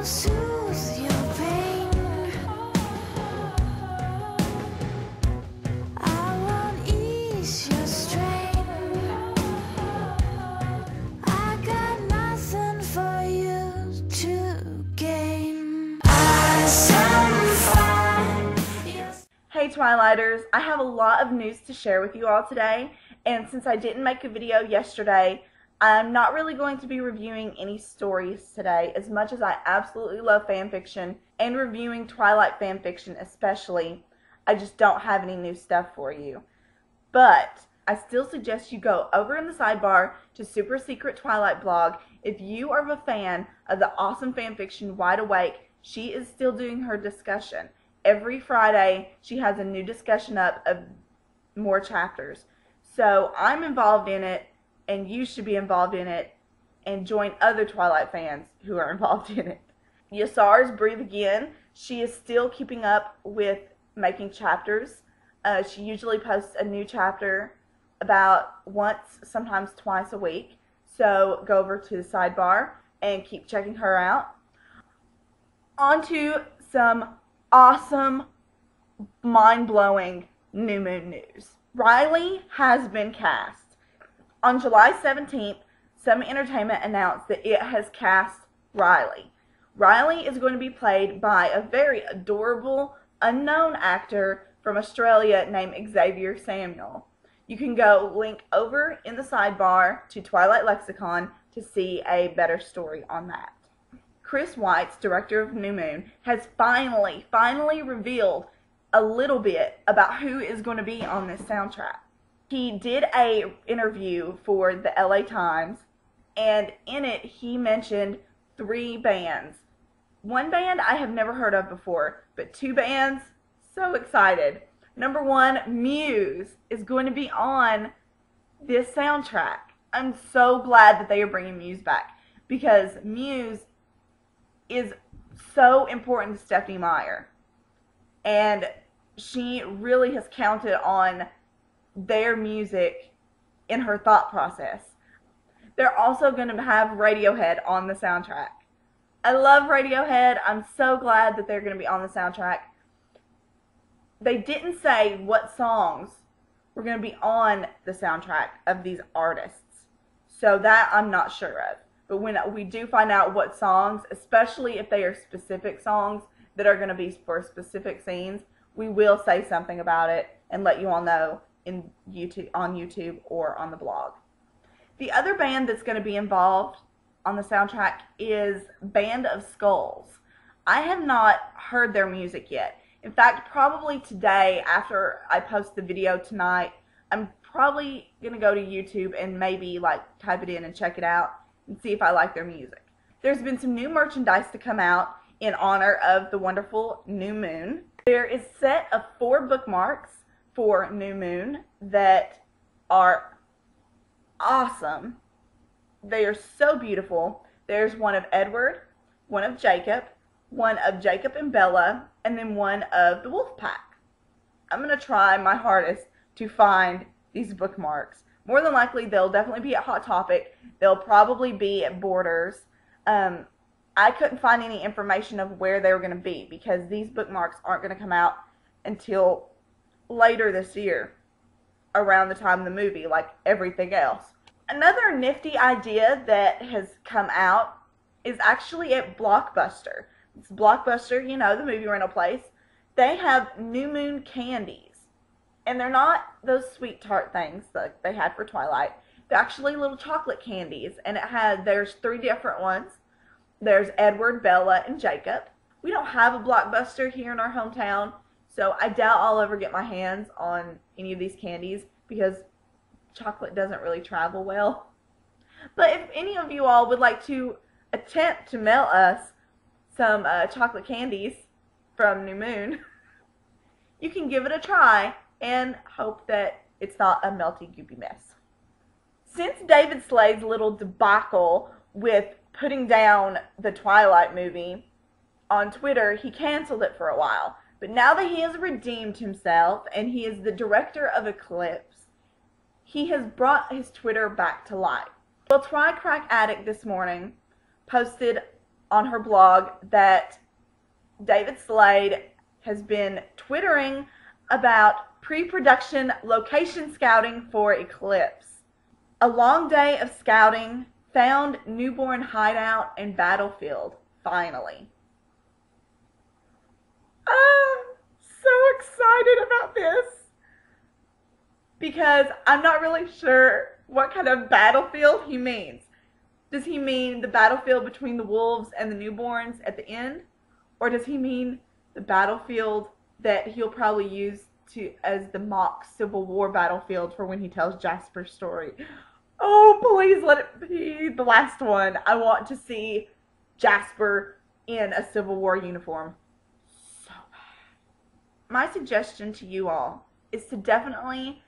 soothe your pain. I won't ease your strain. I got nothing for you to gain. Hey Twilighters, I have a lot of news to share with you all today, and since I didn't make a video yesterday, I'm not really going to be reviewing any stories today. As much as I absolutely love fanfiction and reviewing Twilight fanfiction especially, I just don't have any new stuff for you. But I still suggest you go over in the sidebar to Super Secret Twilight blog. If you are a fan of the awesome fanfiction Wide Awake, she is still doing her discussion. Every Friday, she has a new discussion up of more chapters. So I'm involved in it, and you should be involved in it, and join other Twilight fans who are involved in it. Ysar's Breathe Again, she is still keeping up with making chapters. She usually posts a new chapter about once, sometimes twice a week. So go over to the sidebar and keep checking her out. On to some awesome, mind-blowing new moon news. Riley has been cast. On July 17th, Some Entertainment announced that it has cast Riley. Riley is going to be played by a very adorable, unknown actor from Australia named Xavier Samuel. You can go link over in the sidebar to Twilight Lexicon to see a better story on that. Chris Weitz, director of New Moon, has finally revealed a little bit about who is going to be on this soundtrack. He did an interview for the LA Times, and in it he mentioned 3 bands. One band I have never heard of before, but 2 bands, so excited. Number 1, Muse, is going to be on this soundtrack. I'm so glad that they are bringing Muse back, because Muse is so important to Stephenie Meyer, and she really has counted on their music in her thought process. They're also going to have Radiohead on the soundtrack. I love Radiohead. I'm so glad that they're going to be on the soundtrack. They didn't say what songs were going to be on the soundtrack of these artists, so that I'm not sure of. But when we do find out what songs, especially if they are specific songs that are going to be for specific scenes, we will say something about it and let you all know on YouTube or on the blog. The other band that's going to be involved on the soundtrack is Band of Skulls. I have not heard their music yet. In fact, probably today, after I post the video tonight, I'm probably going to go to YouTube and maybe type it in and check it out and see if I like their music. There's been some new merchandise to come out in honor of the wonderful new moon. There is a set of 4 bookmarks for new moon that are awesome. They are so beautiful. There's one of Edward, one of Jacob and Bella, and then one of the wolf pack. I'm going to try my hardest to find these bookmarks. More than likely, they'll definitely be at Hot Topic. They'll probably be at Borders. I couldn't find any information of where they were going to be because these bookmarks aren't going to come out until later this year, around the time of the movie, like everything else. Another nifty idea that has come out is actually at Blockbuster. It's Blockbuster, you know, the movie rental place. They have New Moon candies. And they're not those sweet tart things that they had for Twilight. They're actually little chocolate candies. And there's 3 different ones. There's Edward, Bella, and Jacob. We don't have a Blockbuster here in our hometown, so I doubt I'll ever get my hands on any of these candies because chocolate doesn't really travel well. But if any of you all would like to attempt to mail us some chocolate candies from New Moon, you can give it a try and hope that it's not a melty goopy mess. Since David Slade's little debacle with putting down the Twilight movie on Twitter, he canceled it for a while. But now that he has redeemed himself and he is the director of Eclipse, he has brought his Twitter back to life. Well, Try Crack Addict this morning posted on her blog that David Slade has been twittering about pre-production location scouting for Eclipse. A long day of scouting found newborn hideout and battlefield, finally. I'm so excited about this because I'm not really sure what kind of battlefield he means. Does he mean the battlefield between the wolves and the newborns at the end? Or does he mean the battlefield that he'll probably use as the mock Civil War battlefield for when he tells Jasper's story? Oh, please let it be the last one. I want to see Jasper in a Civil War uniform so bad. My suggestion to you all is to definitely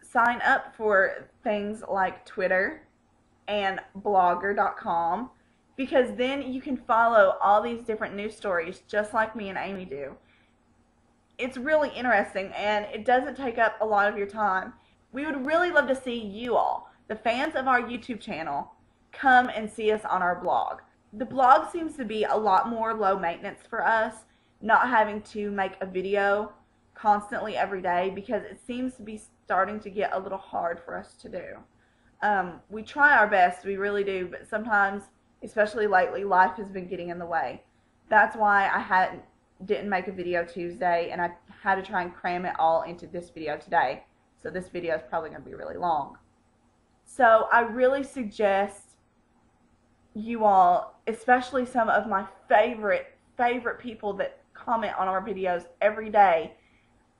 sign up for things like Twitter and blogger.com, because then you can follow all these different news stories just like me and Amy do. It's really interesting and it doesn't take up a lot of your time. We would really love to see you all, the fans of our YouTube channel, come and see us on our blog. The blog seems to be a lot more low maintenance for us, not having to make a video constantly every day, because it seems to be starting to get a little hard for us to do. We try our best, we really do, but sometimes, especially lately, life has been getting in the way. That's why I didn't make a video Tuesday, and I had to try and cram it all into this video today. So this video is probably going to be really long. So I really suggest you all, especially some of my favorite people that comment on our videos every day.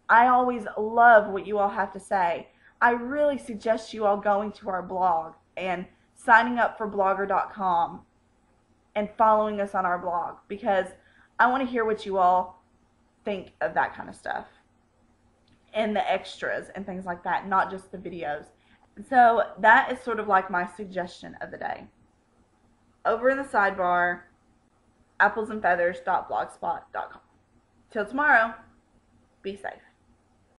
I always love what you all have to say. I really suggest you all going to our blog and signing up for blogger.com and following us on our blog, because I want to hear what you all think of that kind of stuff and the extras and things like that, not just the videos. So that is sort of like my suggestion of the day. Over in the sidebar, ApplesnFeathers.blogspot.com. Till tomorrow, be safe.